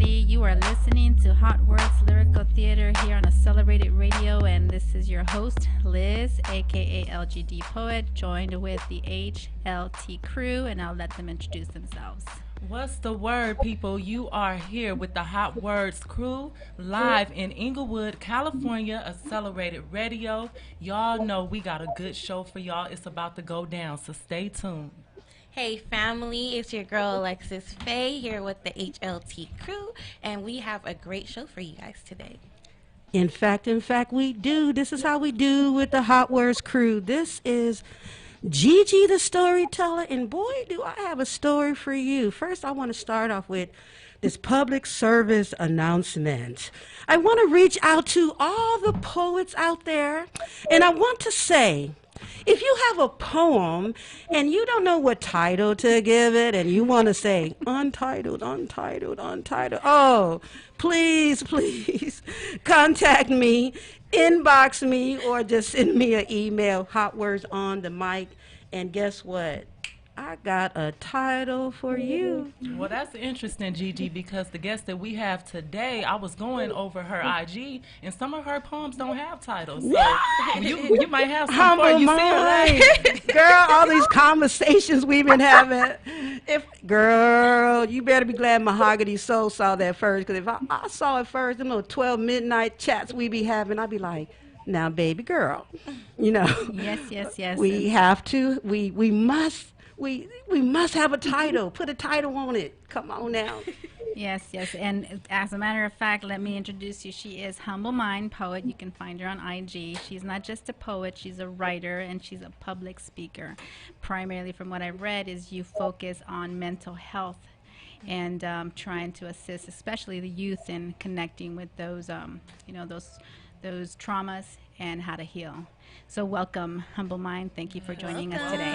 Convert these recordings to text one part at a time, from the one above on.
everybody. You are listening to Hotwordz Lyrical Theater here on Accelerated Radio, and this is your host, Liz, aka LGD Poet, joined with the HLT crew, and I'll let them introduce themselves. What's the word, people? You are here with the Hot Words crew live in Inglewood, California, Accelerated Radio. Y'all know we got a good show for y'all. It's about to go down, so stay tuned. Hey family, it's your girl Alexis Faye here with the HLT crew, and we have a great show for you guys today. In fact, we do. This is how we do with the Hot Words crew. This is Gigi the storyteller, and boy, do I have a story for you. First, I want to start off with this public service announcement. I want to reach out to all the poets out there, and I want to say, if you have a poem and you don't know what title to give it and you want to say untitled, untitled, untitled, oh, please contact me, inbox me, or just send me an email, Hot Words on the mic. And guess what? I got a title for you. Well, that's interesting, Gigi, because the guest that we have today, I was going over her IG, and some of her poems don't have titles. So you might have some Humble for you see mind. her. Girl, all these conversations we've been having. Girl, you better be glad Mahogany Soul saw that first, because if I saw it first, them little 12 midnight chats we be having, I'd be like, now, baby girl, you know. Yes. We have to, we must. We must have a title. Put a title on it. Come on now. Yes. And as a matter of fact, let me introduce you. She is Humble Mind Poet. You can find her on IG. She's not just a poet, she's a writer, and she's a public speaker. Primarily, from what I've read, is you focus on mental health and trying to assist, especially the youth, in connecting with those, those traumas and how to heal. So welcome, Humble Mind. Thank you for joining us today.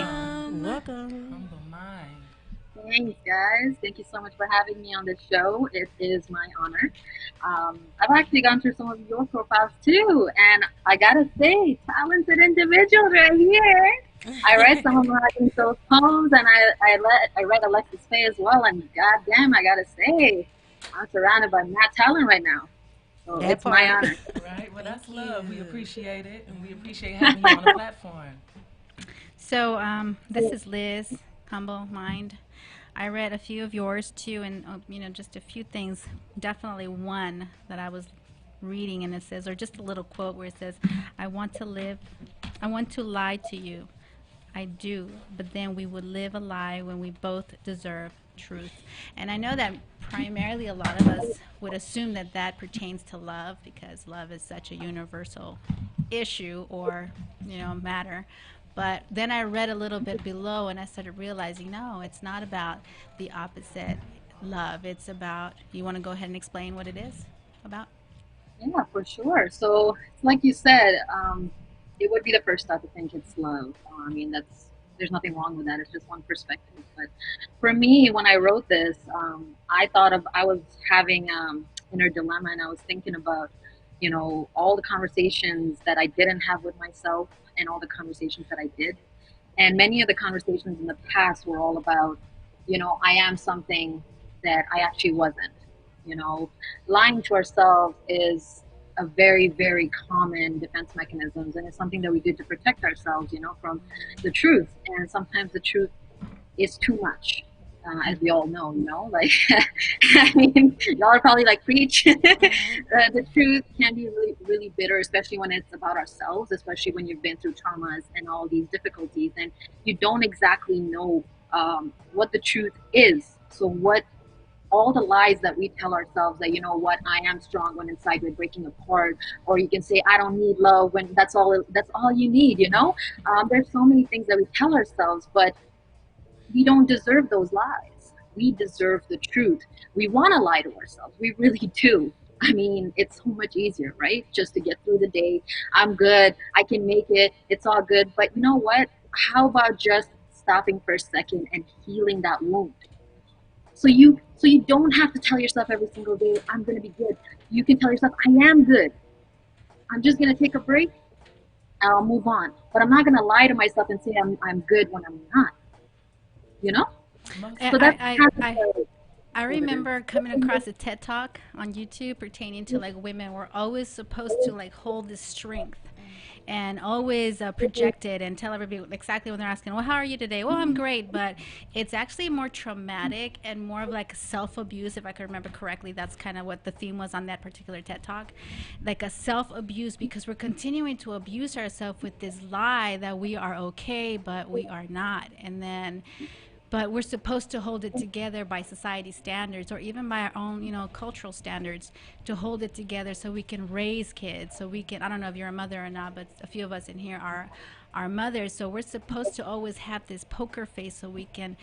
Welcome. Humble mind. Thanks, guys. Thank you so much for having me on the show. It is my honor. I've actually gone through some of your profiles too, and I gotta say, talented individual right here. I read some of Mahogany Soul's poems, and I read Alexis Faye as well, and goddamn, I gotta say, I'm surrounded by mad talent right now. So it's my honor. Right? Well, that's love. We appreciate it, and we appreciate having you on the platform. So this is Liz, Humble Mind. I read a few of yours too, and just a few things. Definitely one that I was reading, and it says, or just a little quote where it says, I want to lie to you. I do, but then we would live a lie when we both deserve truth. And I know that primarily a lot of us would assume that that pertains to love, because love is such a universal issue or matter. But then I read a little bit below, and I started realizing, no, it's not about the opposite love. It's about, you want to go ahead and explain what it is about? Yeah, for sure. So, like you said, it would be the first thought to think it's love. There's nothing wrong with that. It's just one perspective. But for me, when I wrote this, I was having inner dilemma, and I was thinking about, all the conversations that I didn't have with myself and all the conversations that I did. And many of the conversations in the past were all about, I am something that I actually wasn't. Lying to ourselves is a very, very common defense mechanisms, and it's something that we do to protect ourselves, from the truth. And sometimes the truth is too much, as we all know, like, y'all are probably like, preach. The truth can be really, really bitter, especially when it's about ourselves, especially when you've been through traumas and all these difficulties, and you don't exactly know what the truth is. So what all the lies that we tell ourselves, that I am strong, when inside we're breaking apart, or you can say I don't need love when that's all you need. There's so many things that we tell ourselves, but we don't deserve those lies. We deserve the truth. We want to lie to ourselves, we really do. It's so much easier, right? Just to get through the day. I'm good, I can make it, it's all good. But you know what, how about just stopping for a second and healing that wound? So you don't have to tell yourself every single day, I'm going to be good. You can tell yourself, I am good. I'm just going to take a break and I'll move on. But I'm not going to lie to myself and say I'm good when I'm not. So that's I remember coming across a TED Talk on YouTube pertaining to like women were always supposed to like hold this strength and always project it and tell everybody exactly when they're asking, well, how are you today? Well, I'm great. But it's actually more traumatic and more of like self-abuse, if I can remember correctly. That's kind of what the theme was on that particular TED Talk. Like a self-abuse, because we're continuing to abuse ourselves with this lie that we are okay, but we are not. And then but we're supposed to hold it together by society standards or even by our own, cultural standards to hold it together so we can raise kids. So we can, I don't know if you're a mother or not, but a few of us in here are mothers. So we're supposed to always have this poker face so we can,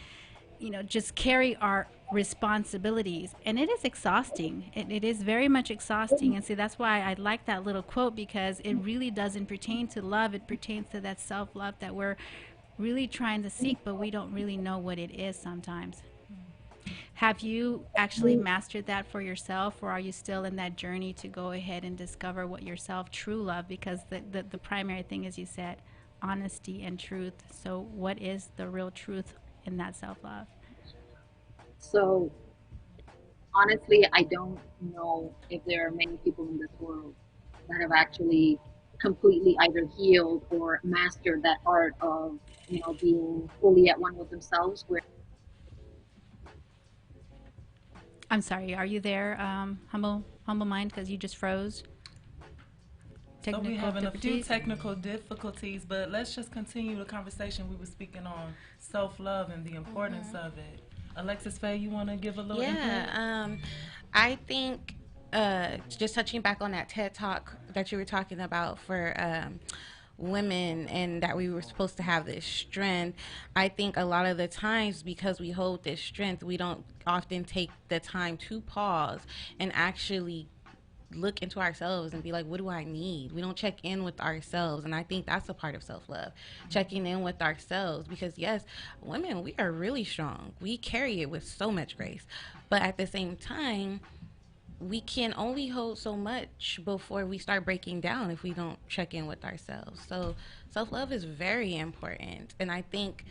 just carry our responsibilities. And it is exhausting. It is very much exhausting. And see, that's why I like that little quote, because it really doesn't pertain to love. It pertains to that self-love that we're really trying to seek, but we don't really know what it is sometimes. Have you actually mastered that for yourself, or are you still in that journey to go ahead and discover what yourself true love? Because the primary thing, as you said, honesty and truth. So what is the real truth in that self-love? So honestly, I don't know if there are many people in this world that have actually completely either healed or mastered that art of, being fully at one with themselves. Where I'm sorry, are you there, humble mind, because you just froze? So we're having a few technical difficulties, but let's just continue the conversation. We were speaking on self-love and the importance of it. Alexis Faye, you want to give a little input? I think just touching back on that TED Talk that you were talking about for women, and that we were supposed to have this strength. I think a lot of the times, because we hold this strength, we don't often take the time to pause and actually look into ourselves and be like, what do I need? We don't check in with ourselves. And I think that's a part of self-love, checking in with ourselves, because yes, women, we are really strong. We carry it with so much grace. But at the same time, we can only hold so much before we start breaking down if we don't check in with ourselves. So self-love is very important. And I think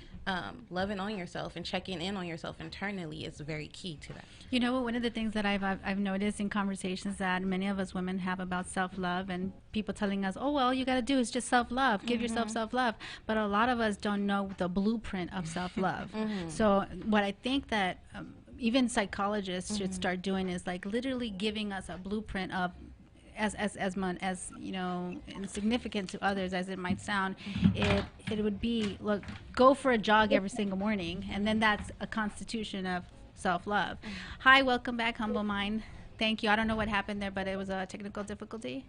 loving on yourself and checking in on yourself internally is very key to that. You know, one of the things that I've noticed in conversations that many of us women have about self-love, and people telling us, oh, well, all you got to do is just self-love, give yourself self-love. But a lot of us don't know the blueprint of self-love. So what I think that even psychologists should start doing is like literally giving us a blueprint of, as insignificant to others as it might sound, it would be, look, go for a jog every single morning, and then that's a constitution of self-love. Hi, welcome back, Humble Mind. Thank you. I don't know what happened there, but it was a technical difficulty.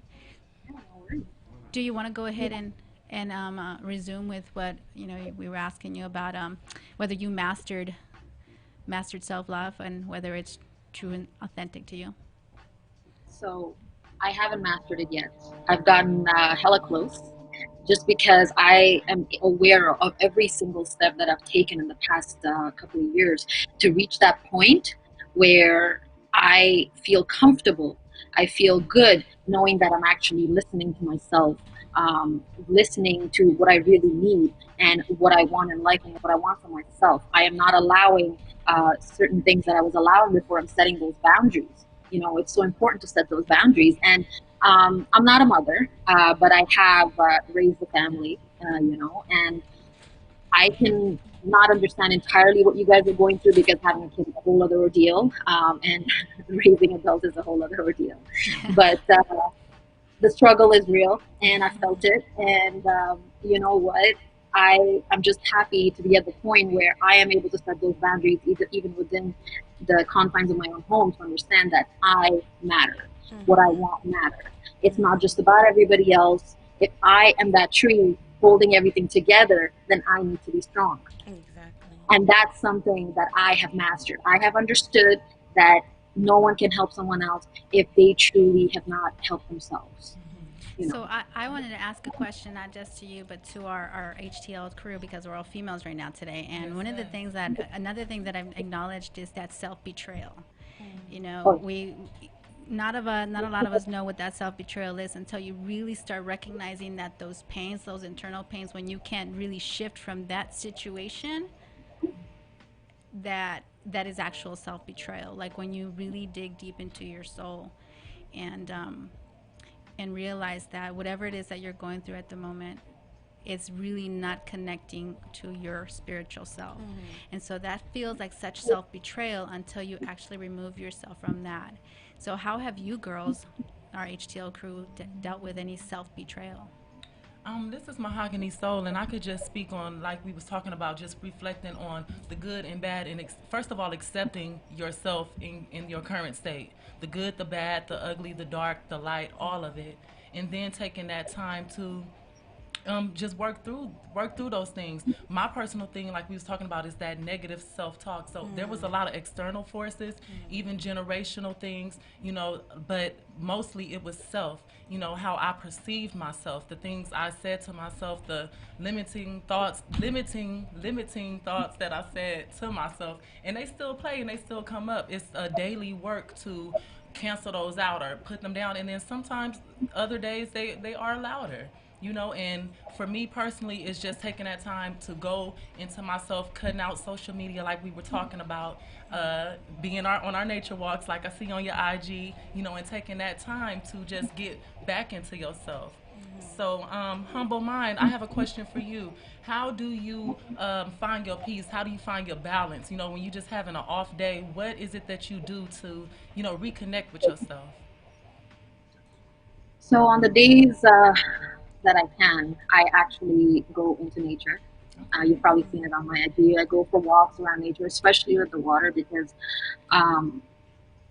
Do you want to go ahead and resume with what we were asking you about, whether you mastered self-love and whether it's true and authentic to you? So I haven't mastered it yet. I've gotten hella close, just because I am aware of every single step that I've taken in the past couple of years to reach that point where I feel comfortable. I feel good knowing that I'm actually listening to myself, listening to what I really need and what I want in life and what I want for myself. I am not allowing certain things that I was allowing before. I'm setting those boundaries. It's so important to set those boundaries. And I'm not a mother, but I have raised a family, and I can not understand entirely what you guys are going through, because having a kid is a whole other ordeal, and raising adults is a whole other ordeal. But the struggle is real, and I felt it. And you know what? I'm just happy to be at the point where I am able to set those boundaries, even within the confines of my own home, to understand that I matter. What I want matters. It's not just about everybody else. If I am that tree holding everything together, then I need to be strong. Exactly. And that's something that I have mastered. I have understood that no one can help someone else if they truly have not helped themselves. So I wanted to ask a question, not just to you, but to our HTL crew, because we're all females right now today. And one of the things another thing that I've acknowledged is that self-betrayal. Not a lot of us know what that self-betrayal is until you really start recognizing that those pains, those internal pains, when you can't really shift from that situation, that that is actual self-betrayal. Like when you really dig deep into your soul and realize that whatever it is that you're going through at the moment, it's really not connecting to your spiritual self. And so that feels like such self-betrayal until you actually remove yourself from that. So how have you girls, our HTL crew, dealt with any self-betrayal? This is Mahogany Soul, and I could just speak on, like we was talking about, just reflecting on the good and bad, and first of all, accepting yourself in your current state, the good, the bad, the ugly, the dark, the light, all of it, and then taking that time to just work through those things. My personal thing, like we was talking about, is that negative self-talk. So there was a lot of external forces, even generational things, but mostly it was self. How I perceived myself, the things I said to myself, the limiting thoughts that I said to myself, and they still play and they still come up. It's a daily work to cancel those out or put them down, and then sometimes other days they are louder. And for me personally, it's just taking that time to go into myself, cutting out social media like we were talking about, being on our nature walks like I see on your IG, and taking that time to just get back into yourself. So, Humble Mind, I have a question for you. How do you find your peace? How do you find your balance? When you just having an off day, what is it that you do to, reconnect with yourself? So on the days that I can, I actually go into nature. You've probably seen it on my IG. I go for walks around nature, especially with the water, because um,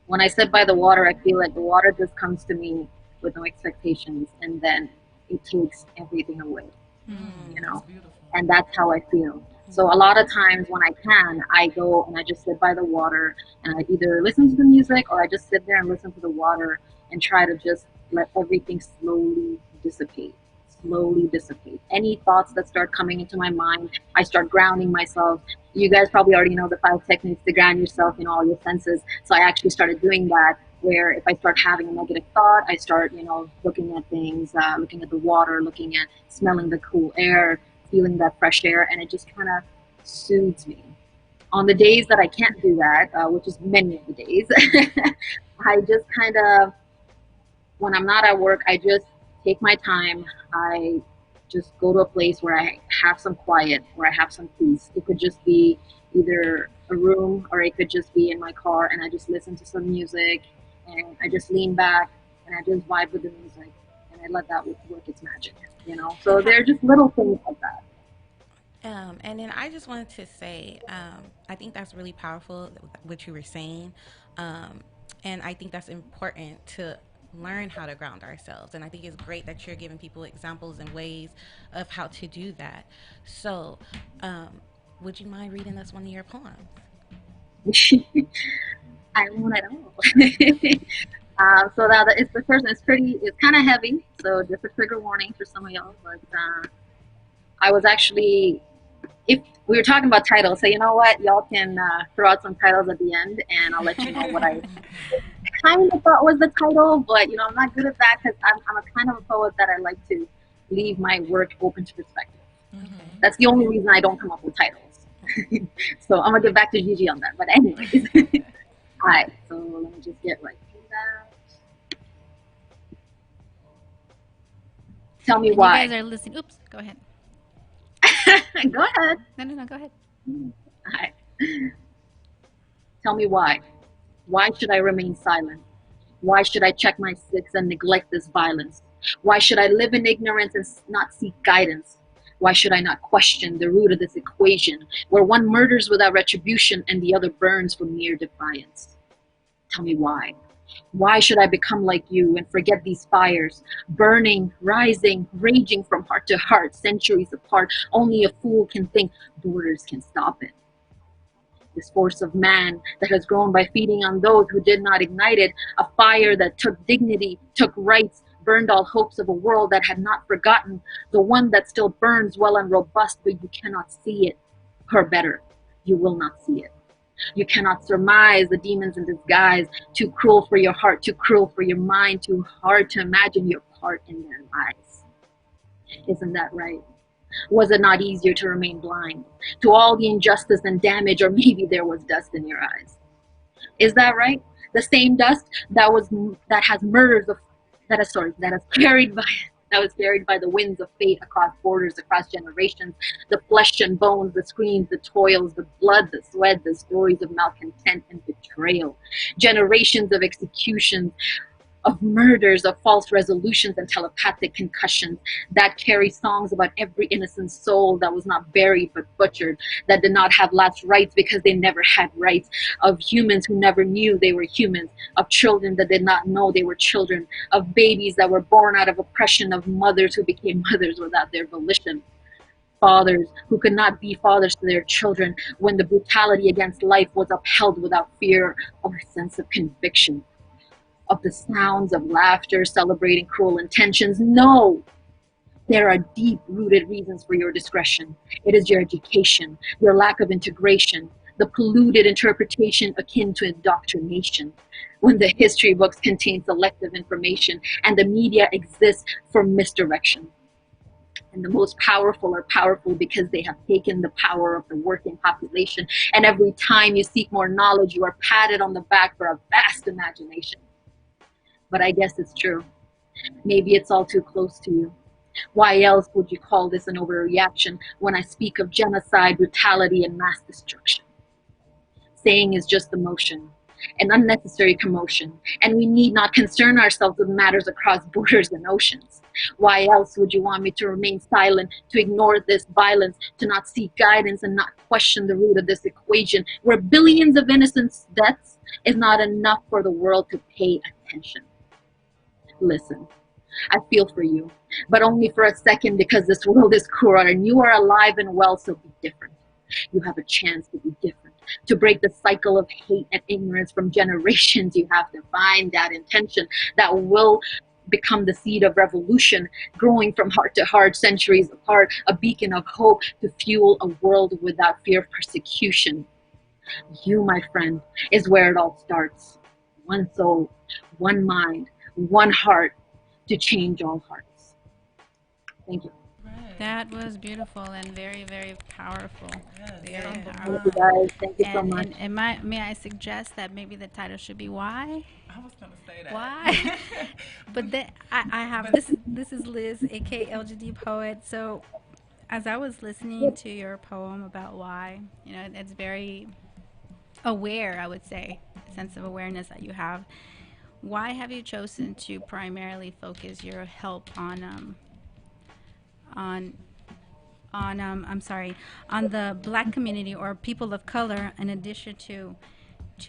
when I sit by the water, I feel like the water just comes to me with no expectations, and then it takes everything away, you That's know? beautiful. And that's how I feel. So a lot of times when I can, I go and I just sit by the water and I either listen to the music or I just sit there and listen to the water and try to just let everything dissipate, slowly dissipate. Any thoughts that start coming into my mind, I start grounding myself. You guys probably already know the 5 techniques to ground yourself in all your senses. So I actually started doing that where if I start having a negative thought, I start, looking at things, looking at the water, looking at smelling the cool air, feeling that fresh air, and it just kind of soothes me. On the days that I can't do that, which is many of the days, I just kind of, when I'm not at work, I just take my time. I just go to a place where I have some quiet, where I have some peace. It could just be either a room or it could just be in my car, and I just listen to some music and I just lean back and I just vibe with the music and I let that work its magic. So they're just little things like that. And then I just wanted to say, I think that's really powerful what you were saying, and I think that's important to learn how to ground ourselves. And I think it's great that you're giving people examples and ways of how to do that. So, would you mind reading us one of your poems? I won't at all. So that it's the first. It's kind of heavy. So just a trigger warning for some of y'all. But I was actually, if we were talking about titles, so you know what, y'all can throw out some titles at the end, and I'll let you know what I kind of thought was the title. But I'm not good at that because I'm a kind of a poet that I like to leave my work open to perspective. That's the only reason I don't come up with titles. So I'm gonna get back to Gigi on that. But anyways, all right. So let me just get right to that. Tell me And why. you guys are listening. Oops, go ahead. Go ahead. No, go ahead. All right. Tell me why. Why should I remain silent? Why should I check my six and neglect this violence? Why should I live in ignorance and not seek guidance? Why should I not question the root of this equation where one murders without retribution and the other burns for mere defiance? Tell me why. Why should I become like you and forget these fires, burning, rising, raging from heart to heart, centuries apart? Only a fool can think borders can stop it. This force of man that has grown by feeding on those who did not ignite it, a fire that took dignity, took rights, burned all hopes of a world that had not forgotten, the one that still burns well and robust, but you cannot see it. Or better, you will not see it. You cannot surmise the demons in disguise, too cruel for your heart, too cruel for your mind, too hard to imagine your part in their lives. Isn't that right? Was it not easier to remain blind to all the injustice and damage, or maybe there was dust in your eyes? Is that right? The same dust that has murders of that has carried by that was carried by the winds of fate across borders, across generations, the flesh and bones, the screams, the toils, the blood, the sweat, the stories of malcontent and betrayal, generations of executions, of murders, of false resolutions and telepathic concussions that carry songs about every innocent soul that was not buried but butchered, that did not have last rites because they never had rights, of humans who never knew they were humans, of children that did not know they were children, of babies that were born out of oppression, of mothers who became mothers without their volition, fathers who could not be fathers to their children when the brutality against life was upheld without fear or sense of conviction, of the sounds of laughter celebrating cruel intentions. No, there are deep-rooted reasons for your discretion. It is your education, your lack of integration, the polluted interpretation akin to indoctrination. When the history books contain selective information and the media exists for misdirection. And the most powerful are powerful because they have taken the power of the working population. And every time you seek more knowledge, you are patted on the back for a vast imagination. But I guess it's true. Maybe it's all too close to you. Why else would you call this an overreaction when I speak of genocide, brutality, and mass destruction? Saying is just emotion, an unnecessary commotion, and we need not concern ourselves with matters across borders and oceans. Why else would you want me to remain silent, to ignore this violence, to not seek guidance and not question the root of this equation, where billions of innocent deaths is not enough for the world to pay attention? Listen, I feel for you, but only for a second, because this world is cruel and you are alive and well, so be different. You have a chance to be different, to break the cycle of hate and ignorance from generations. You have to find that intention that will become the seed of revolution, growing from heart to heart, centuries apart, a beacon of hope to fuel a world without fear of persecution. You, my friend, is where it all starts. One soul, one mind, one heart to change all hearts. Thank you. That was beautiful and very, very powerful. Very Thank powerful. you guys. Thank you so And, much. and may I suggest that maybe the title should be Why? I was gonna say that. Why? But then I have this is Liz, aka LGD poet. So as I was listening to your poem about why, it's very aware, I would say, a sense of awareness that you have. Why have you chosen to primarily focus your help on the Black community or people of color, in addition to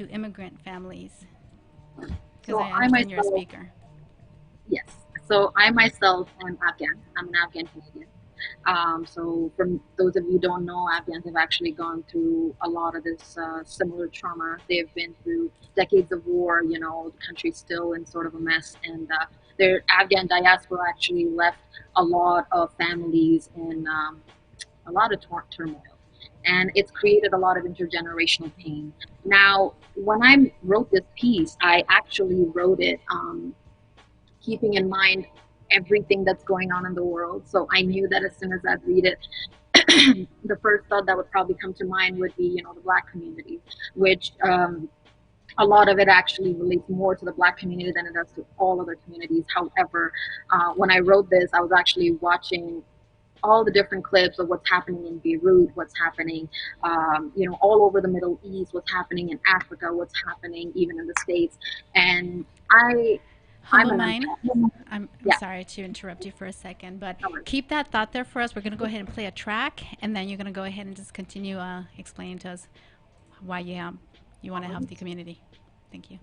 immigrant families? Because So I I understand you're a myself, speaker. yes. So I myself am Afghan. I'm an Afghan Canadian. So for those of you who don't know, Afghans have actually gone through a lot of this similar trauma. They've been through decades of war. The country's still in sort of a mess, and their Afghan diaspora actually left a lot of families in a lot of turmoil, and it's created a lot of intergenerational pain. Now, when I wrote this piece, I actually wrote it keeping in mind everything that's going on in the world. So I knew that as soon as I'd read it, the first thought that would probably come to mind would be, the Black community, which a lot of it actually relates more to the Black community than it does to all other communities. However, when I wrote this, I was actually watching all the different clips of what's happening in Beirut, what's happening, all over the Middle East, what's happening in Africa, what's happening even in the States. And I'm Humble an Mind, I'm I'm yeah. sorry to interrupt you for a second, but No worries. keep that thought there for us. We're going to go ahead and play a track, and then you're going to go ahead and just continue explaining to us why you want to help the community. Thank you.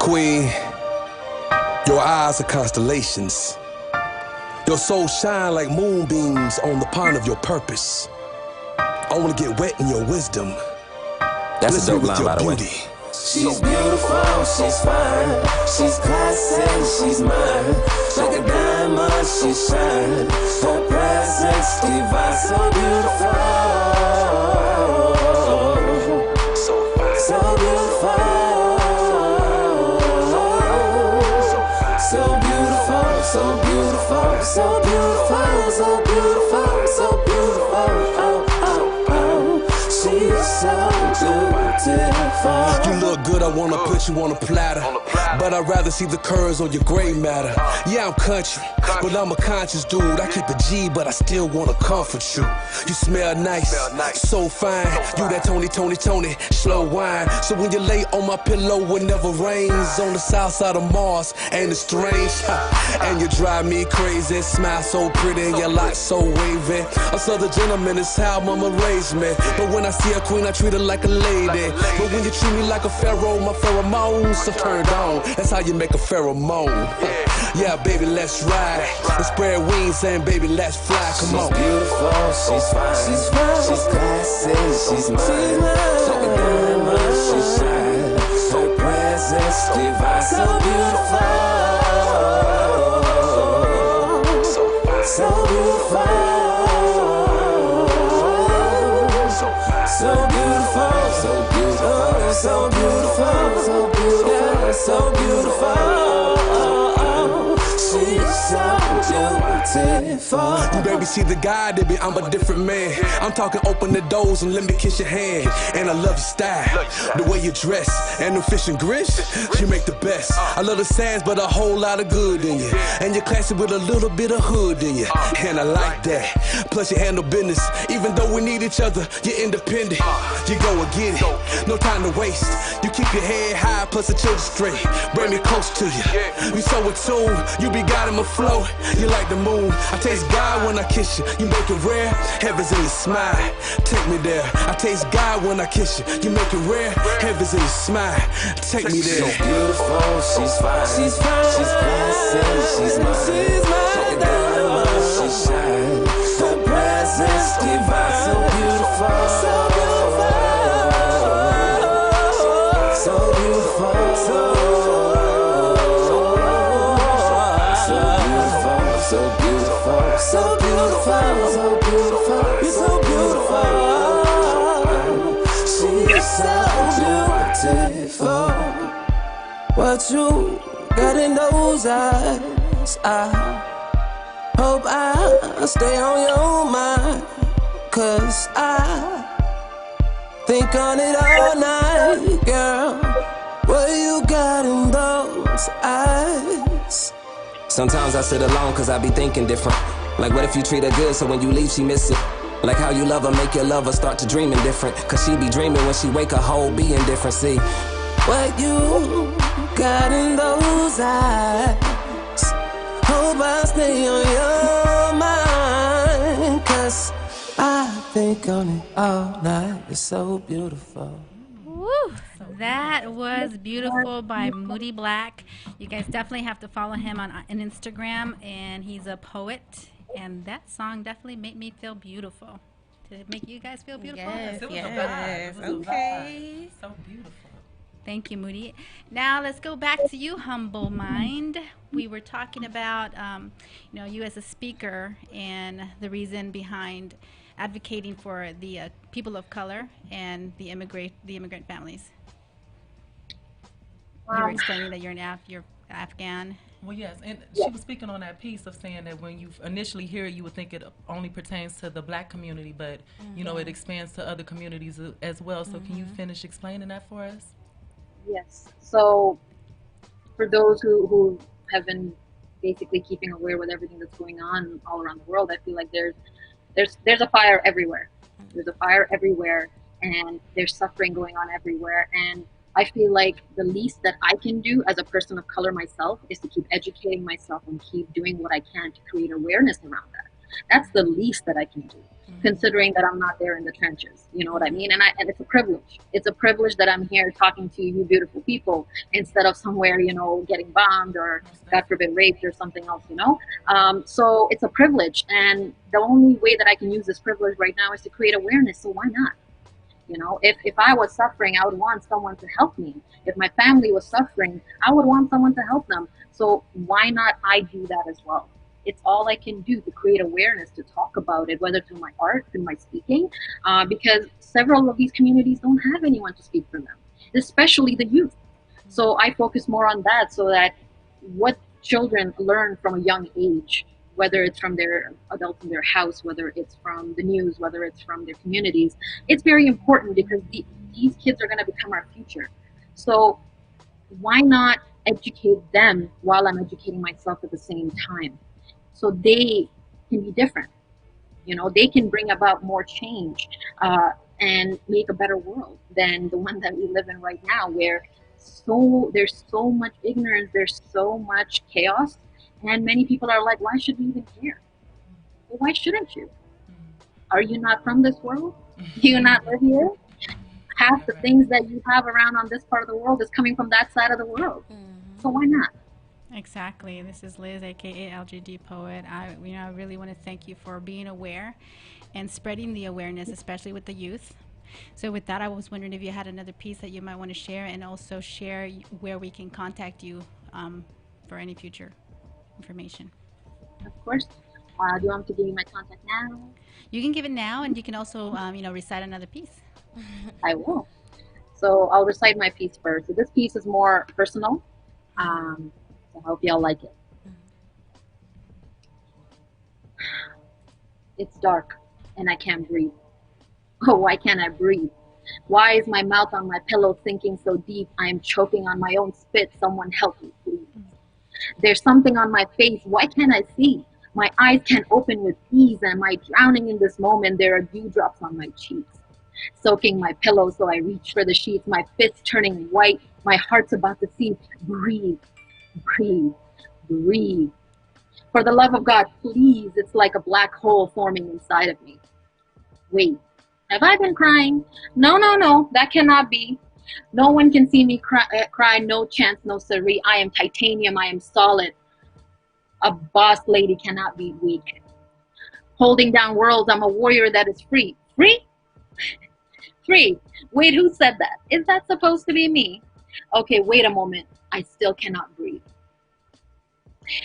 Queen, your eyes are constellations. Your soul shine like moonbeams on the pond of your purpose. I wanna get wet in your wisdom. That's Bliss a me dope with line, your by the way. beauty. She's beautiful, she's fine, she's classy, she's mine. Like a diamond, she shine. Her presence divine, so beautiful, so beautiful. so beautiful, so beautiful, so beautiful, so beautiful. Oh, oh, oh. She's so beautiful. You look good, I wanna put you on a platter. But I'd rather see the curves on your gray matter. Yeah, I'm country, but I'm a conscious dude. I keep a G, but I still wanna comfort you. You smell nice, so fine. You that Tony, slow wine. So when you lay on my pillow, it never rains. On the south side of Mars, ain't it strange? And you drive me crazy. Smile so pretty and your lot so wavy. A southern gentleman is how mama raised me. But when I see a queen, I treat her like a lady. But when you treat me like a pharaoh, my pheromones are turned on. That's how you make a pheromone. Yeah, baby, let's ride. Let's spread wings and baby, let's fly. Come on. She's beautiful, she's fine, she's classy, she's mine. Like a diamond, she shines. Her presence divine, so beautiful, so beautiful, so beautiful, so beautiful, so beautiful, so beautiful, so beautiful. She's so beautiful. You baby see the guy, baby, I'm a different man. I'm talking open the doors and let me kiss your hand. And I love your style, the way you dress, and the fish and grits, you make the best. I love the sands, but a whole lot of good in you. And you're classy with a little bit of hood in you. And I like that. Plus you handle business. Even though we need each other, you're independent. You go and get it, no time to waste. You keep your head high, plus the children straight. Bring me close to you. You so in tune, you be guiding my flow. You like the moon. I taste God when I kiss you. You make it rare. Heaven's in your smile. Take me there. I taste God when I kiss you. You make it rare. Heaven's in your smile. Take me there. So beautiful, she's fine, she's classy, she's mine. Like a diamond, she shines. Her presence divine, so beautiful, so beautiful, so beautiful, so beautiful, so beautiful, so beautiful, so beautiful, you're so beautiful. She's so beautiful. What you got in those eyes, I hope I stay on your mind. 'Cause I think on it all night, girl. What you got in those eyes? Sometimes I sit alone 'cause I be thinking different. Like what if you treat her good so when you leave she miss it? Like how you love her make your lover start to dreaming different. 'Cause she be dreaming when she wake her whole being different. See, what you got in those eyes, hope I stay on your mind. 'Cause I think on it all night, it's so beautiful. Woo! That was beautiful by Moody Black. You guys definitely have to follow him on Instagram, and he's a poet. And that song definitely made me feel beautiful. Did it make you guys feel beautiful? Yes, It was a yes, vibe. It was a okay. vibe. So beautiful. Thank you, Moody. Now let's go back to you, Humble Mind. We were talking about, you as a speaker and the reason behind advocating for the people of color and the immigrant families. You were explaining that you're Afghan. Well, yes, and she was speaking on that piece of saying that when you initially hear it, you would think it only pertains to the black community, but, it expands to other communities as well. So can you finish explaining that for us? Yes. So for those who have been basically keeping aware with everything that's going on all around the world, I feel like there's a fire everywhere. There's a fire everywhere, and there's suffering going on everywhere. And I feel like the least that I can do as a person of color myself is to keep educating myself and keep doing what I can to create awareness around that. That's the least that I can do, considering that I'm not there in the trenches. You know what I mean? And it's a privilege. It's a privilege that I'm here talking to you beautiful people instead of somewhere, getting bombed or, God forbid, raped or something else, So it's a privilege. And the only way that I can use this privilege right now is to create awareness. So why not? If I was suffering, I would want someone to help me. If my family was suffering, I would want someone to help them. So why not I do that as well? It's all I can do to create awareness, to talk about it, whether through my art, through my speaking, because several of these communities don't have anyone to speak for them, especially the youth. So I focus more on that, so that what children learn from a young age, whether it's from their adults in their house, whether it's from the news, whether it's from their communities. It's very important because these kids are going to become our future. So why not educate them while I'm educating myself at the same time, so they can be different. They can bring about more change, and make a better world than the one that we live in right now, where there's so much ignorance, there's so much chaos, and many people are like, why should we even care? Well, why shouldn't you? Are you not from this world? Do you not live here? Half the things that you have around on this part of the world is coming from that side of the world. So why not? Exactly. This is Liz, aka LGD Poet. I really want to thank you for being aware and spreading the awareness, especially with the youth. So with that, I was wondering if you had another piece that you might want to share, and also share where we can contact you for any future information. Of course. Do you want me to give you my contact now? You can give it now, and you can also recite another piece. I will. So I'll recite my piece first. So this piece is more personal. So I hope y'all like it. It's dark and I can't breathe. Oh, why can't I breathe? Why is my mouth on my pillow sinking so deep? I am choking on my own spit. Someone help me, please. There's something on my face. Why can't I see? My eyes can't open with ease. Am I drowning in this moment? There are dewdrops on my cheeks, soaking my pillow, so I reach for the sheets. My fists turning white. My heart's about to cease. Breathe, breathe, breathe. For the love of God, please. It's like a black hole forming inside of me. Wait, have I been crying? No, that cannot be. No one can see me cry. No chance, no siree. I am titanium. I am solid. A boss lady cannot be weak. Holding down worlds, I'm a warrior that is free. Free? Free. Wait, who said that? Is that supposed to be me? Okay, wait a moment. I still cannot breathe.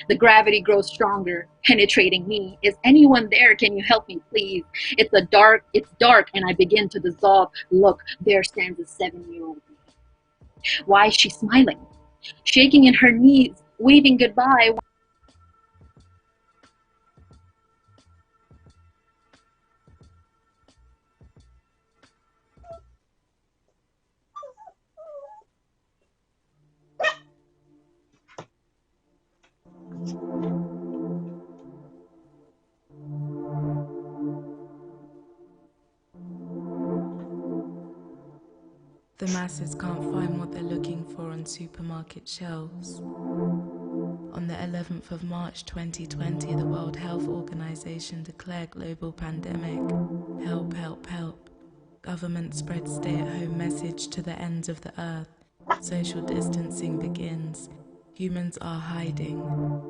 The gravity grows stronger, penetrating me. Is anyone there? Can you help me, please? It's dark, and I begin to dissolve. Look, there stands a 7-year-old me. Why is she smiling? Shaking in her knees, waving goodbye. The masses can't find what they're looking for on supermarket shelves. On the 11th of March 2020, the World Health Organization declared global pandemic. Help, help, help. Government spreads stay-at-home message to the ends of the earth. Social distancing begins. Humans are hiding.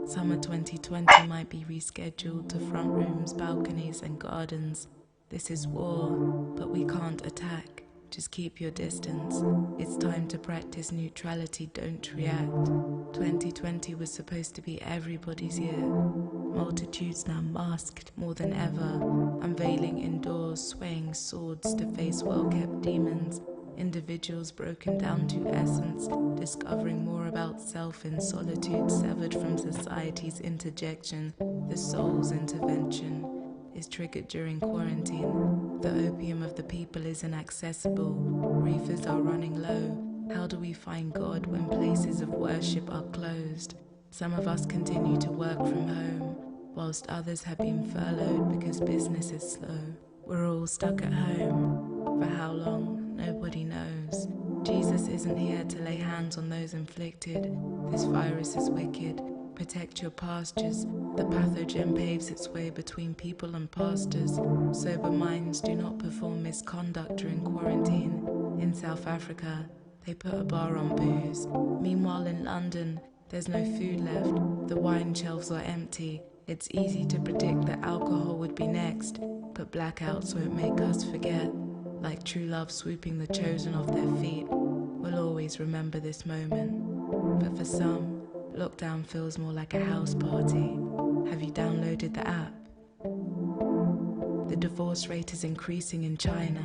Summer 2020 might be rescheduled to front rooms, balconies, and gardens. This is war, but we can't attack. Just keep your distance. It's time to practice neutrality, don't react. 2020 was supposed to be everybody's year. Multitudes now masked more than ever, unveiling indoors, swaying swords to face well-kept demons. Individuals broken down to essence, discovering more about self in solitude, severed from society's interjection. The soul's intervention is triggered during quarantine. The opium of the people is inaccessible. Reefers are running low. How do we find God when places of worship are closed? Some of us continue to work from home, whilst others have been furloughed because business is slow. We're all stuck at home. For how long? Nobody knows. Jesus isn't here to lay hands on those inflicted. This virus is wicked. Protect your pastures. The pathogen paves its way between people and pastors. Sober minds do not perform misconduct during quarantine. In South Africa, they put a bar on booze. Meanwhile in London, there's no food left. The wine shelves are empty. It's easy to predict that alcohol would be next, but blackouts won't make us forget. Like true love swooping the chosen off their feet, we'll always remember this moment. But for some, lockdown feels more like a house party. Have you downloaded the app? The divorce rate is increasing in China.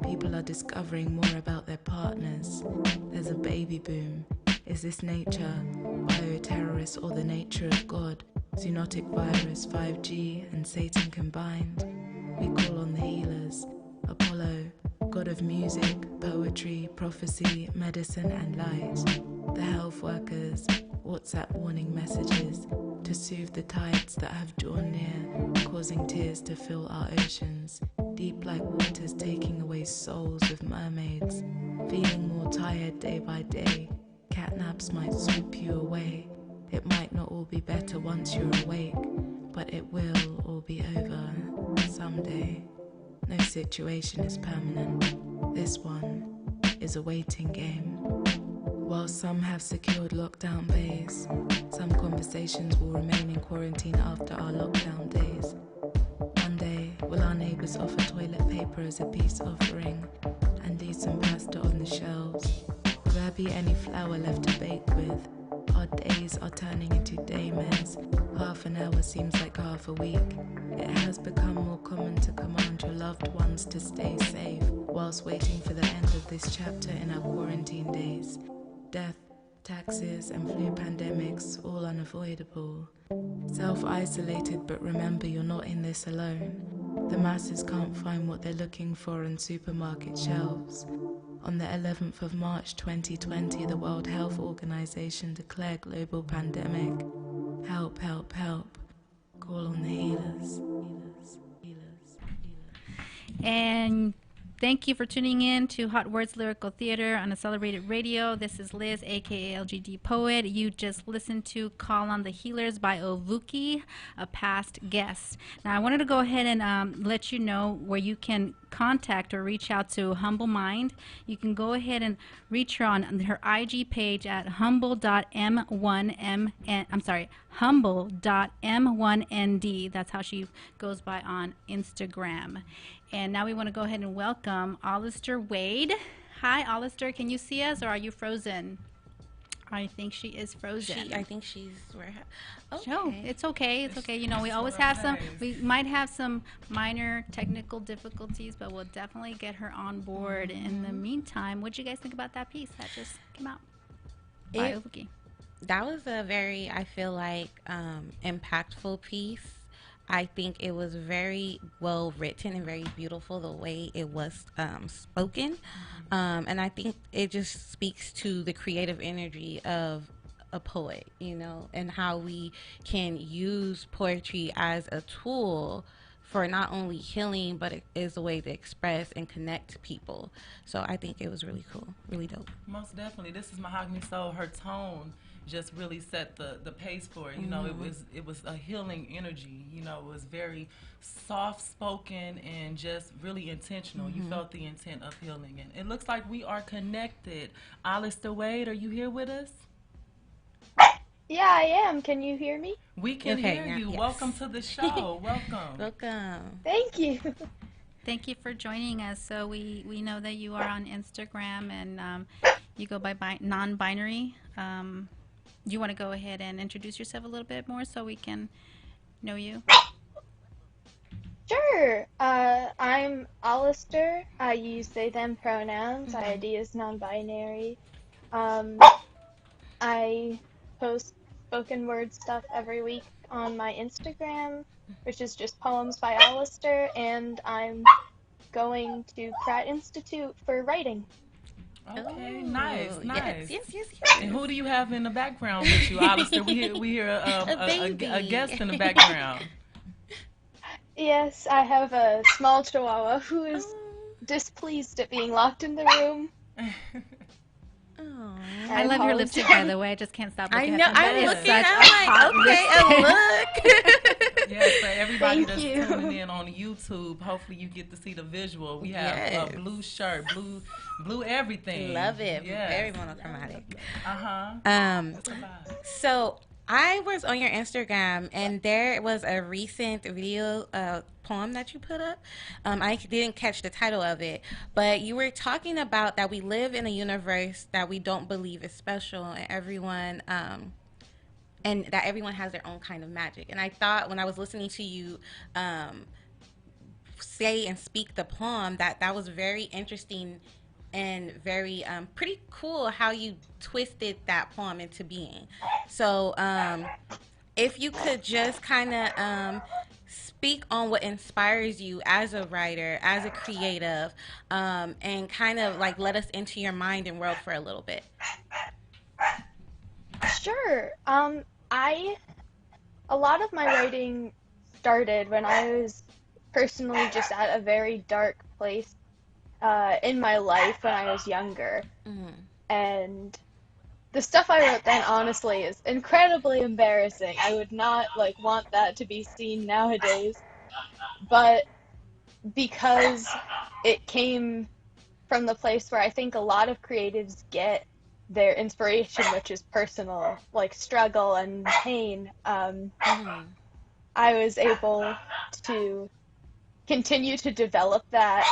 People are discovering more about their partners. There's a baby boom. Is this nature, bioterrorist or the nature of God, zoonotic virus, 5G, and Satan combined. We call on the healers, Apollo, god of music, poetry, prophecy, medicine, and light. The health workers, WhatsApp warning messages to soothe the tides that have drawn near, causing tears to fill our oceans, deep like waters taking away souls with mermaids. Feeling more tired day by day, catnaps might swoop you away. It might not all be better once you're awake, but it will all be over someday. No situation is permanent. This one is a waiting game. While some have secured lockdown bays, some conversations will remain in quarantine after our lockdown days. One day, will our neighbors offer toilet paper as a peace offering and leave some pasta on the shelves? Will there be any flour left to bake with? Our days are turning into daymares. Half an hour seems like half a week. It has become more common to command your loved ones to stay safe whilst waiting for the end of this chapter in our quarantine days. Death, taxes, and flu pandemics, all unavoidable. Self-isolated, but remember you're not in this alone. The masses can't find what they're looking for on supermarket shelves. On the 11th of March 2020, the World Health Organization declared global pandemic. Help, help, help. Call on the healers. And thank you for tuning in to Hotwordz Lyrical Theater on a Celebrated Radio. This is Liz, aka LGD Poet. You just listened to Call on the Healers by Ovuki, a past guest. Now, I wanted to go ahead and let you know where you can contact or reach out to Humble Mind. You can go ahead and reach her on her IG page at humble.m1nd. That's how she goes by on Instagram. And now we want to go ahead and welcome Alistair Wade. Hi, Alistair. Can you see us, or are you frozen? I think she is frozen. I think she's where. Okay. No, it's okay. It's okay. You know, we always have some. We might have some minor technical difficulties, but we'll definitely get her on board. In the meantime, what did you guys think about that piece that just came out by Ovuki? That was a very, I feel like, impactful piece. I think it was very well written and very beautiful the way it was spoken. And I think it just speaks to the creative energy of a poet, you know, and how we can use poetry as a tool for not only healing, but it is a way to express and connect people. So I think it was really cool, really dope. Most definitely. This is Mahogany Soul. Her tone just really set the pace for it. You know, it was a healing energy. You know, it was very soft spoken and just really intentional. You felt the intent of healing, and it looks like we are connected. Alistair Wade, are you here with us? Yeah, I am. Can you hear me? We can hear you. Yes. Welcome to the show. Welcome. Welcome. Thank you. Thank you for joining us. So we know that you are on Instagram and you go by non-binary. Do you want to go ahead and introduce yourself a little bit more so we can know you? Sure. I'm Alistair. I use they, them pronouns. ID is non-binary. I post spoken word stuff every week on my Instagram, which is just poems by Alistair, and I'm going to Pratt Institute for writing. Okay, nice. Yes. And who do you have in the background with you, Alistair? We hear a guest in the background. Yes, I have a small chihuahua who is displeased at being locked in the room. I love your lipstick, by the way. I just can't stop looking I know. at it. I'm looking at it. I'm like, okay, a look. Yeah, for everybody that's tuning in on YouTube, hopefully you get to see the visual. We have a blue shirt, blue everything. Love it. Yes. Very monochromatic. That's a vibe. So I was on your Instagram, and there was a recent video poem that you put up. I didn't catch the title of it, but you were talking about that we live in a universe that we don't believe is special, and everyone has their own kind of magic. And I thought when I was listening to you say and speak the poem that was very interesting and very pretty cool how you twisted that poem into being. So if you could just kind of speak on what inspires you as a writer, as a creative, and kind of like let us into your mind and world for a little bit. Sure. I A lot of my writing started when I was personally just at a very dark place in my life when I was younger. Mm-hmm. And the stuff I wrote then, honestly, is incredibly embarrassing. I would not like want that to be seen nowadays. But because it came from the place where I think a lot of creatives get their inspiration, which is personal, like struggle and pain, Mm-hmm. I was able to continue to develop that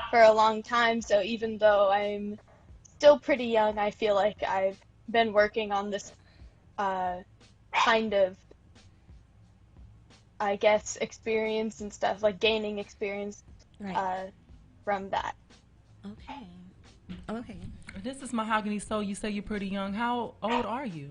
for a long time. So even though I'm still pretty young, I feel like I've been working on this uh, kind of, I guess, experience and stuff, like gaining experience Right. uh, from that. Okay. Okay. This is Mahogany Soul. You say you're pretty young. How old are you?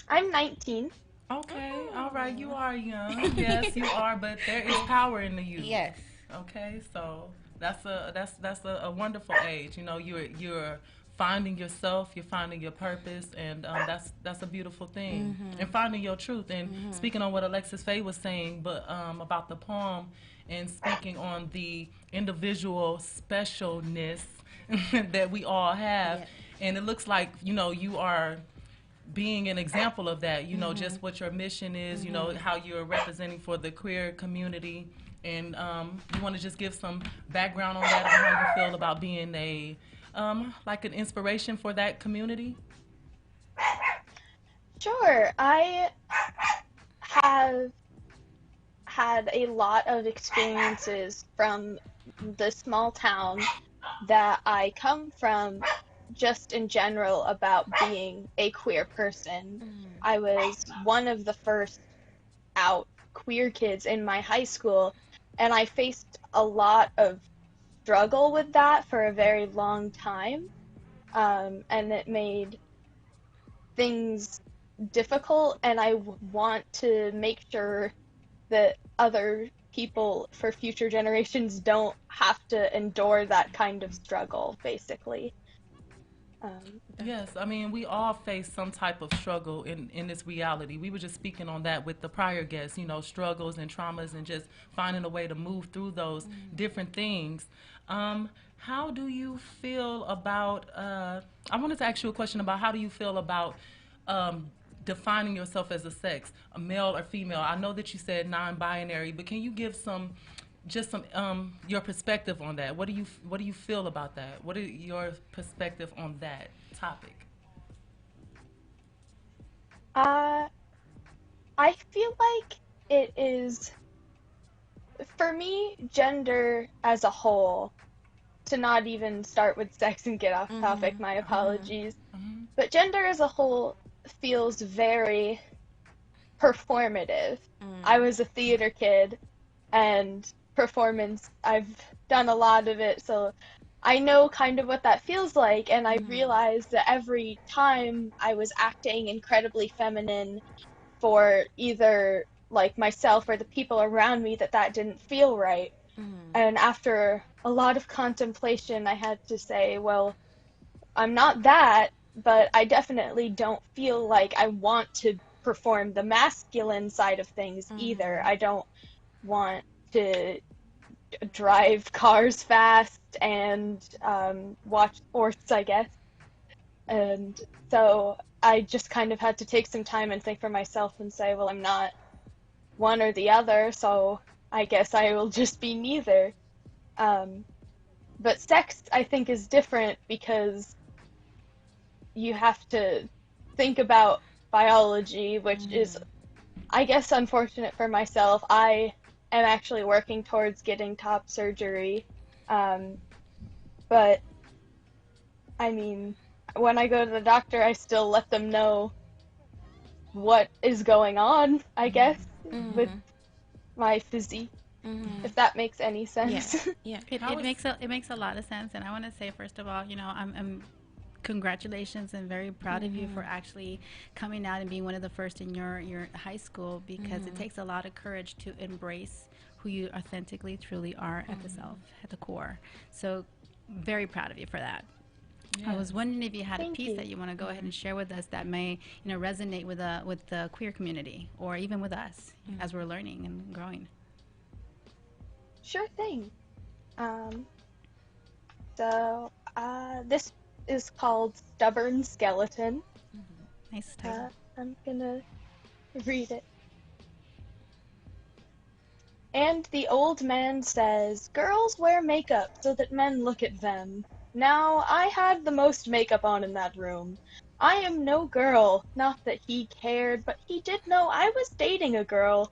I'm 19. Okay, all right, you are young. Yes, you are, but there is power in the youth. Yes. Okay, so that's a wonderful age. You know, you're finding yourself, you're finding your purpose, and that's a beautiful thing. And finding your truth. And speaking on what Alexis Faye was saying, but about the poem, and speaking on the individual specialness that we all have, Yeah. and it looks like you are being an example of that, just what your mission is, how you're representing for the queer community. And you want to just give some background on that, on how you feel about being like an inspiration for that community? Sure. I have had a lot of experiences from the small town that I come from, just in general, about being a queer person. I was one of the first out queer kids in my high school, and I faced a lot of struggle with that for a very long time. And it made things difficult, and I want to make sure that other people for future generations don't have to endure that kind of struggle, basically. Yes, I mean, we all face some type of struggle in this reality. We were just speaking on that with the prior guests, struggles and traumas, and just finding a way to move through those different things. How do you feel about, I wanted to ask you a question about how do you feel about defining yourself as a sex, a male or female? I know that you said non-binary, but can you give some your perspective on that? What do you feel about that? What are your perspective on that topic? I feel like it is, for me, gender as a whole, to not even start with sex and get off topic, my apologies, but gender as a whole feels very performative. I was a theater kid, and performance, I've done a lot of it, so I know kind of what that feels like, and I realized that every time I was acting incredibly feminine for either like myself or the people around me, that didn't feel right. And after a lot of contemplation, I had to say, well, I'm not that, but I definitely don't feel like I want to perform the masculine side of things either. I don't want to drive cars fast and watch sports, I guess. And so I just kind of had to take some time and think for myself and say, well, I'm not one or the other, so I guess I will just be neither. But sex, I think, is different because you have to think about biology, which is, I guess, unfortunate for myself. I am actually working towards getting top surgery. But, I mean, when I go to the doctor, I still let them know what is going on, I guess, with my physique. if that makes any sense. Yeah. It makes a lot of sense, and I want to say first of all, I'm congratulations and very proud of you for actually coming out and being one of the first in your high school, because it takes a lot of courage to embrace who you authentically truly are at the core. So very proud of you for that. I was wondering if you had a Thank piece you. that you want to go ahead and share with us that may, resonate with the queer community, or even with us as we're learning and growing. Sure thing. This is called Stubborn Skeleton. Nice title. I'm gonna read it. And the old man says, girls wear makeup so that men look at them. Now, I had the most makeup on in that room. I am no girl, not that he cared, but he did know I was dating a girl.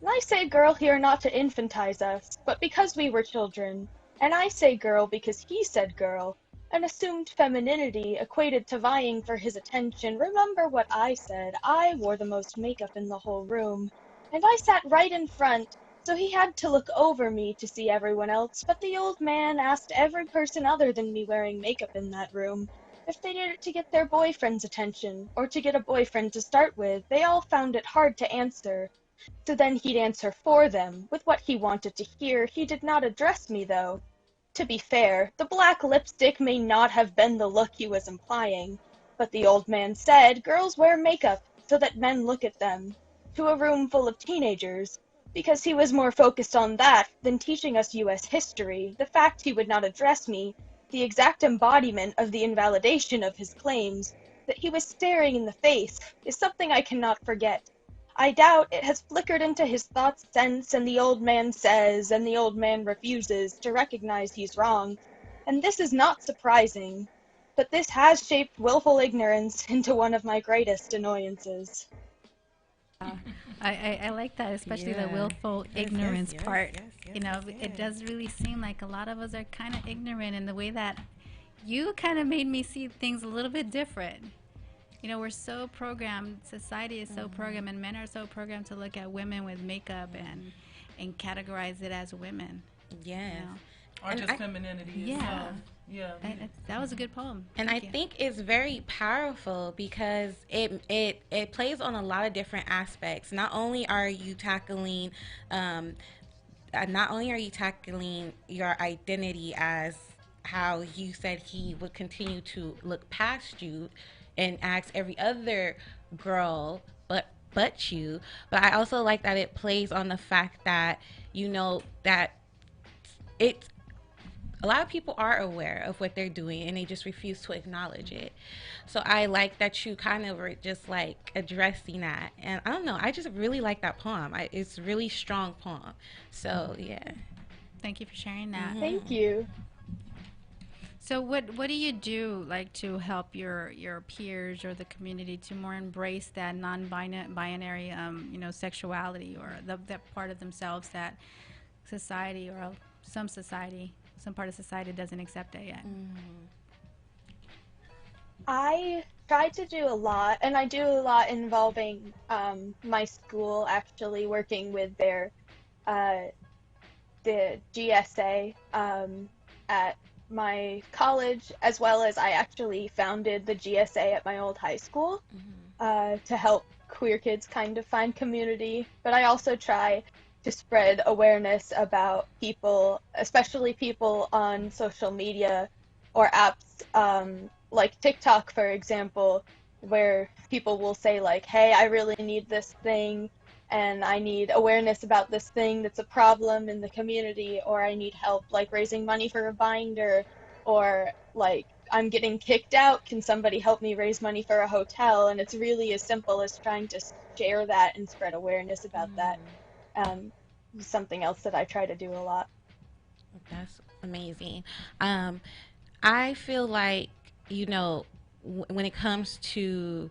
And I say girl here not to infantize us, but because we were children. And I say girl because he said girl. An assumed femininity equated to vying for his attention. Remember what I said. I wore the most makeup in the whole room. And I sat right in front, so he had to look over me to see everyone else. But the old man asked every person other than me wearing makeup in that room if they did it to get their boyfriend's attention, or to get a boyfriend to start with. They all found it hard to answer. So then he'd answer for them, with what he wanted to hear. He did not address me, though. To be fair, the black lipstick may not have been the look he was implying, but the old man said girls wear makeup so that men look at them, to a room full of teenagers, because he was more focused on that than teaching us U.S. history. The fact he would not address me, the exact embodiment of the invalidation of his claims, that he was staring in the face, is something I cannot forget. I doubt it has flickered into his thoughts since, and the old man says, and the old man refuses to recognize he's wrong. And this is not surprising, but this has shaped willful ignorance into one of my greatest annoyances. I like that, especially the willful ignorance part. It does really seem like a lot of us are kind of ignorant in the way that you kind of made me see things a little bit different. We're so programmed, society is so programmed, and men are so programmed to look at women with makeup and categorize it as women. Yes. Or just femininity itself. Yeah. That was a good poem. And I think it's very powerful because it plays on a lot of different aspects. Not only are you tackling your identity as how you said he would continue to look past you and ask every other girl but you, but I also like that it plays on the fact that that it's a lot of people are aware of what they're doing and they just refuse to acknowledge it. So I like that you kind of were just like addressing that, and I don't know, I just really like that poem. It's a really strong poem. So yeah, thank you for sharing that. Thank you. So what do you do, like, to help your peers or the community to more embrace that non-binary sexuality, or that part of themselves that society or some part of society doesn't accept it yet? I try to do a lot, and I do a lot involving my school, actually working with the GSA at my college, as well as I actually founded the GSA at my old high school to help queer kids kind of find community. But I also try to spread awareness about people, especially people on social media or apps like TikTok, for example, where people will say like, hey, I really need this thing, and I need awareness about this thing that's a problem in the community, or I need help like raising money for a binder, or like I'm getting kicked out, can somebody help me raise money for a hotel? And it's really as simple as trying to share that and spread awareness about that. Something else that I try to do a lot. that's amazing. I feel like, when it comes to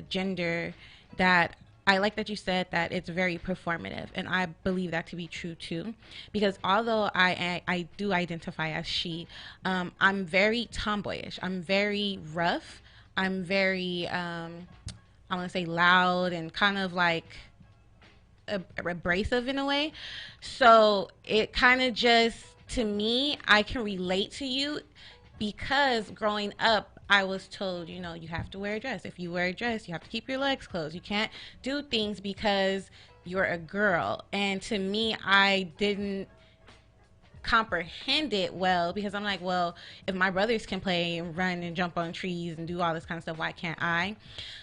gender, that I like that you said that it's very performative, and I believe that to be true too, because although I do identify as she, I'm very tomboyish. I'm very rough. I'm very I want to say loud and kind of like abrasive in a way. So it kind of just, to me, I can relate to you because growing up, I was told, you know, you have to wear a dress. If you wear a dress, you have to keep your legs closed. You can't do things because you're a girl. And to me, I didn't comprehend it well because I'm like, well, if my brothers can play and run and jump on trees and do all this kind of stuff, why can't I?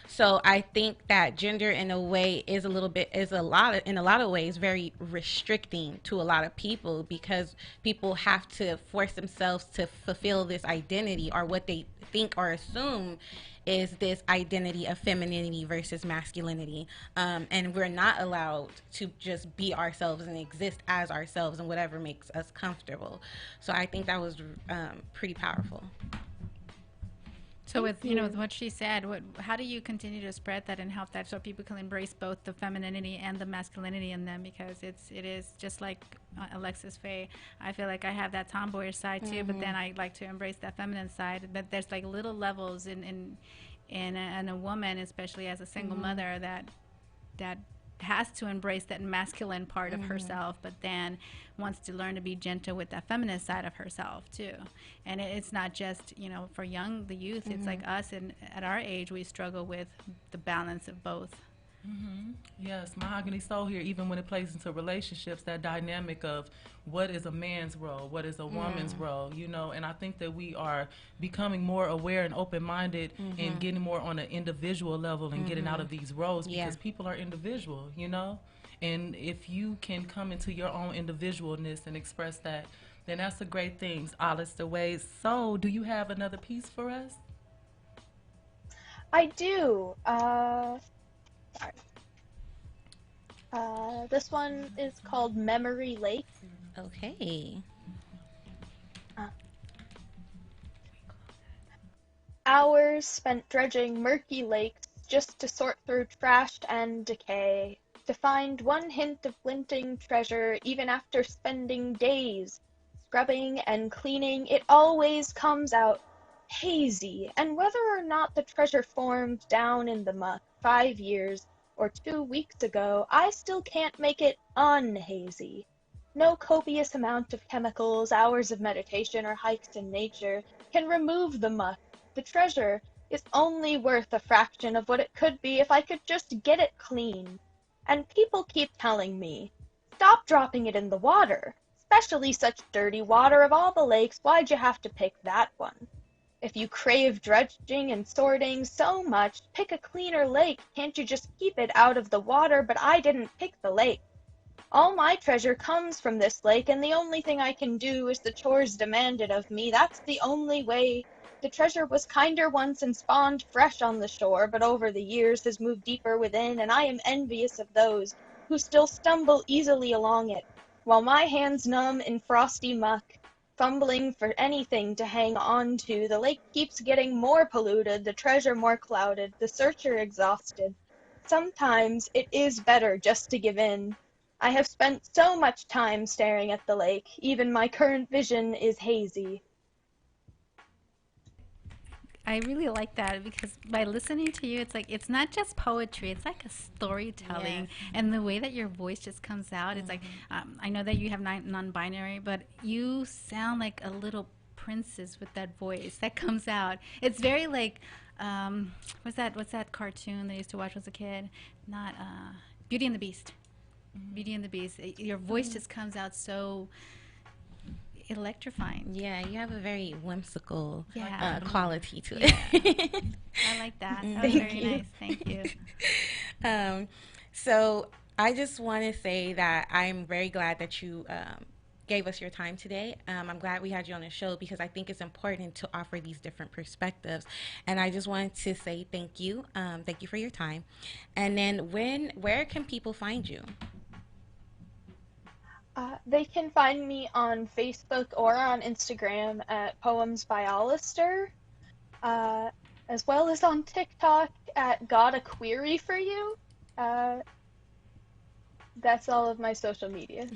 So I think that gender in a way is in a lot of ways very restricting to a lot of people because people have to force themselves to fulfill this identity or what they think or assume is this identity of femininity versus masculinity. And we're not allowed to just be ourselves and exist as ourselves and whatever makes us comfortable. So I think that was pretty powerful. So with, you know, with what she said, how do you continue to spread that and help that so people can embrace both the femininity and the masculinity in them? Because it is just like Alexis Faye. I feel like I have that tomboyish side too, but then I like to embrace that feminine side. But there's like little levels in a woman, especially as a single mother, that has to embrace that masculine part of herself, but then wants to learn to be gentle with that feminine side of herself too. And it's not just, you know, for the youth, it's like us, and at our age we struggle with the balance of both. Yes, Mahogany Soul here, even when it plays into relationships, that dynamic of what is a man's role, what is a woman's role, you know, and I think that we are becoming more aware and open-minded and getting more on an individual level and getting out of these roles because people are individual, you know, and if you can come into your own individualness and express that, then that's a great thing. Alistair Wade, so do you have another piece for us? I do. This one is called Memory Lake. Okay. Hours spent dredging murky lakes just to sort through trash and decay, to find one hint of glinting treasure even after spending days scrubbing and cleaning. It always comes out hazy, and whether or not the treasure formed down in the muck 5 years or 2 weeks ago, I still can't make it unhazy. No copious amount of chemicals, hours of meditation, or hikes in nature can remove the muck. The treasure is only worth a fraction of what it could be if I could just get it clean. And people keep telling me, stop dropping it in the water, especially such dirty water. Of all the lakes, why'd you have to pick that one? If you crave dredging and sorting so much, pick a cleaner lake. Can't you just keep it out of the water? But I didn't pick the lake. All my treasure comes from this lake, and the only thing I can do is the chores demanded of me. That's the only way. The treasure was kinder once and spawned fresh on the shore, but over the years has moved deeper within, and I am envious of those who still stumble easily along it, while my hands numb in frosty muck, fumbling for anything to hang on to. The lake keeps getting more polluted, the treasure more clouded, the searcher exhausted. Sometimes it is better just to give in. I have spent so much time staring at the lake, even my current vision is hazy. I really like that because by listening to you, it's like it's not just poetry; it's like a storytelling, and the way that your voice just comes out. It's like I know that you have non-binary, but you sound like a little princess with that voice that comes out. It's very like what's that cartoon that I used to watch as a kid? Not Beauty and the Beast. Beauty and the Beast. Your voice just comes out so electrifying. Yeah, you have a very whimsical quality to it. Yeah. I like that. That was very nice. Thank you. So I just want to say that I'm very glad that you gave us your time today. I'm glad we had you on the show because I think it's important to offer these different perspectives. And I just wanted to say thank you. Thank you for your time. And then where can people find you? They can find me on Facebook or on Instagram at Poems by Alistair, as well as on TikTok at Got a Query for You. That's all of my social media.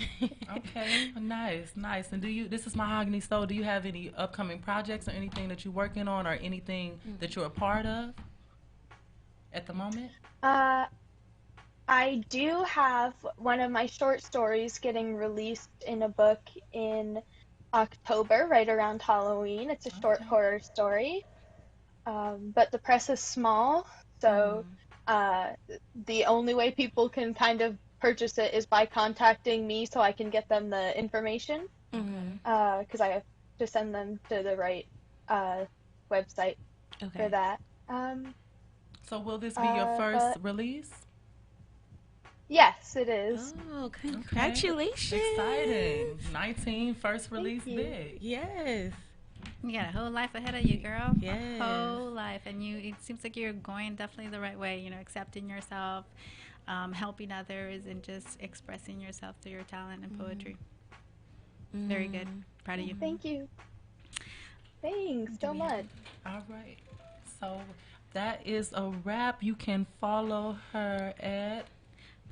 Okay, nice. And this is Mahogany Soul. Do you have any upcoming projects or anything that you're working on or anything that you're a part of at the moment? I do have one of my short stories getting released in a book in October, right around Halloween. It's a short horror story, but the press is small, so uh, the only way people can kind of purchase it is by contacting me so I can get them the information, because I have to send them to the right website for that. So will this be your first release? Yes, it is. Oh, congratulations. Exciting. 19, first release big. Yes. You got a whole life ahead of you, girl. Yes. A whole life. And it seems like you're going definitely the right way, accepting yourself, helping others, and just expressing yourself through your talent and poetry. Very good. Proud of you. Thank you. Thanks so much. All right. So that is a wrap. You can follow her at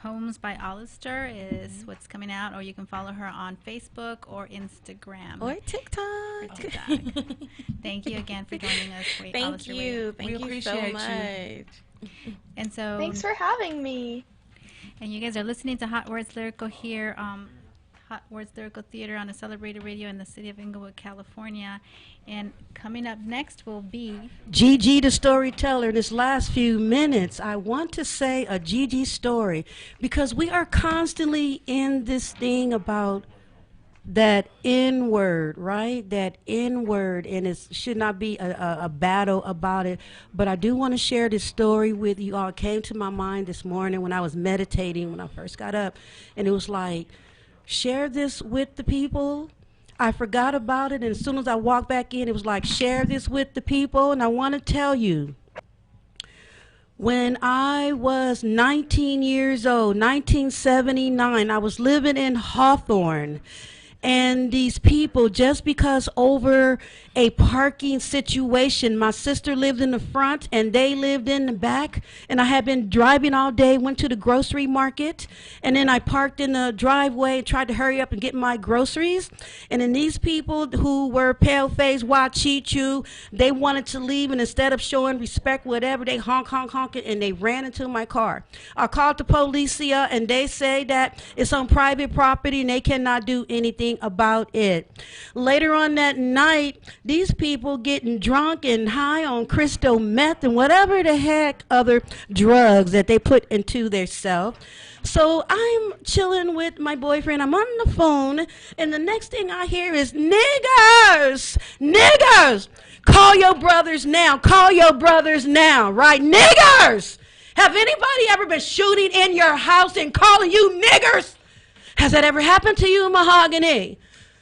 Poems by Alistair is what's coming out, or you can follow her on Facebook or Instagram. Or TikTok. Thank you again for joining us. Thank you. Thank you so much. And so, thanks for having me. And you guys are listening to Hotwordz Lyrical here, Hotwordz Lyrical Theater on a celebrated radio in the city of Inglewood, California. And coming up next will be Gigi the storyteller. This last few minutes, I want to say a Gigi story because we are constantly in this thing about that N word, right? That N word, and it should not be a battle about it. But I do want to share this story with you all. It came to my mind this morning when I was meditating when I first got up, and it was like, share this with the people. I forgot about it, and as soon as I walked back in, it was like, share this with the people. And I want to tell you, when I was 19 years old, 1979, I was living in Hawthorne. And these people, just because over a parking situation, my sister lived in the front and they lived in the back, and I had been driving all day, went to the grocery market, and then I parked in the driveway and tried to hurry up and get my groceries. And then these people who were pale-faced, Wachichu, they wanted to leave, and instead of showing respect, whatever, they honking, and they ran into my car. I called the police here, and they say that it's on private property and they cannot do anything about it. Later on that night, these people getting drunk and high on crystal meth and whatever the heck other drugs that they put into their self. So I'm chilling with my boyfriend. I'm on the phone, and the next thing I hear is, niggers, niggers, call your brothers now, call your brothers now, right? Niggers! Have anybody ever been shooting in your house and calling you niggers? Has that ever happened to you, Mahogany?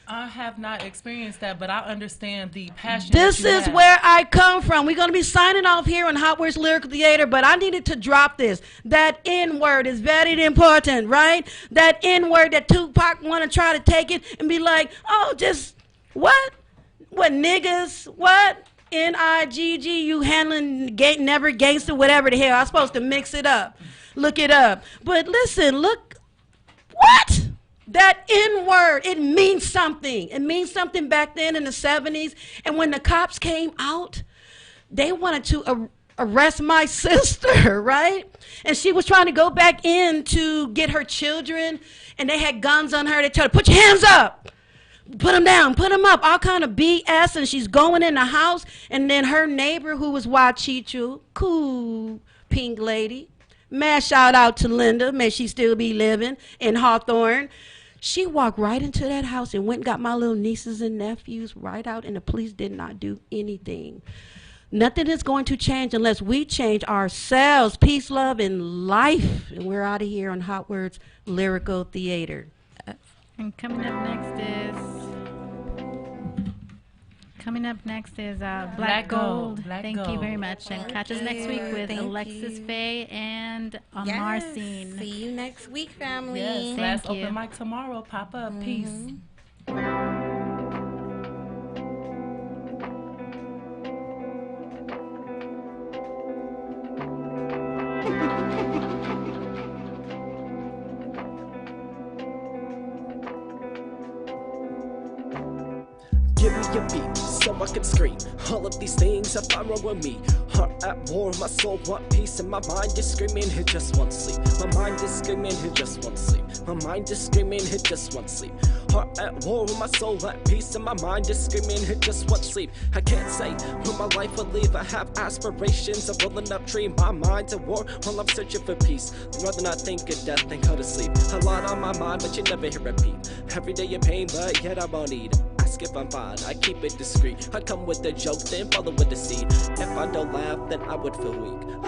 I have not experienced that, but I understand the passion. This is where I come from. We're going to be signing off here on Hotwordz Lyrical Theater, but I needed to drop this. That N-word is very important, right? That N-word that Tupac want to try to take it and be like, oh, just what? What, niggas? What? N-I-G-G, you handling never gangster, whatever the hell. I'm supposed to mix it up. Look it up. But listen, look. What? That N-word, it means something. It means something back then in the 70s. And when the cops came out, they wanted to arrest my sister, right? And she was trying to go back in to get her children, and they had guns on her. They told her, put your hands up. Put them down, put them up, all kind of BS. And she's going in the house, and then her neighbor, who was Wachichu, cool pink lady, mad shout out to Linda, may she still be living in Hawthorne. She walked right into that house and went and got my little nieces and nephews right out, and the police did not do anything. Nothing is going to change unless we change ourselves. Peace, love, and life. And we're out of here on Hotwordz Lyrical Theater. And coming up next is Black Gold. Thank you very much. And catch us next week with Alexis Faye and Marcine. See you next week, family. Yes, last open mic tomorrow. Pop up. Peace. give me a beat so I can scream. All of these things I find wrong with me. Heart at war, my soul want peace, and my mind is screaming, it just won't sleep. My mind is screaming, it just won't sleep. My mind is screaming, it just won't sleep. Heart at war, my soul at peace, and my mind is screaming, it just won't sleep. I can't say when my life will leave. I have aspirations of rolling up tree. My mind's at war while I'm searching for peace. Rather not think of death than go to sleep. A lot on my mind, but you never hear a peep. Every day in pain, but yet I won't eat. Ask if I'm fine, I keep it discreet. I come with a joke, then follow with a seed. If I don't laugh, then I would feel weak.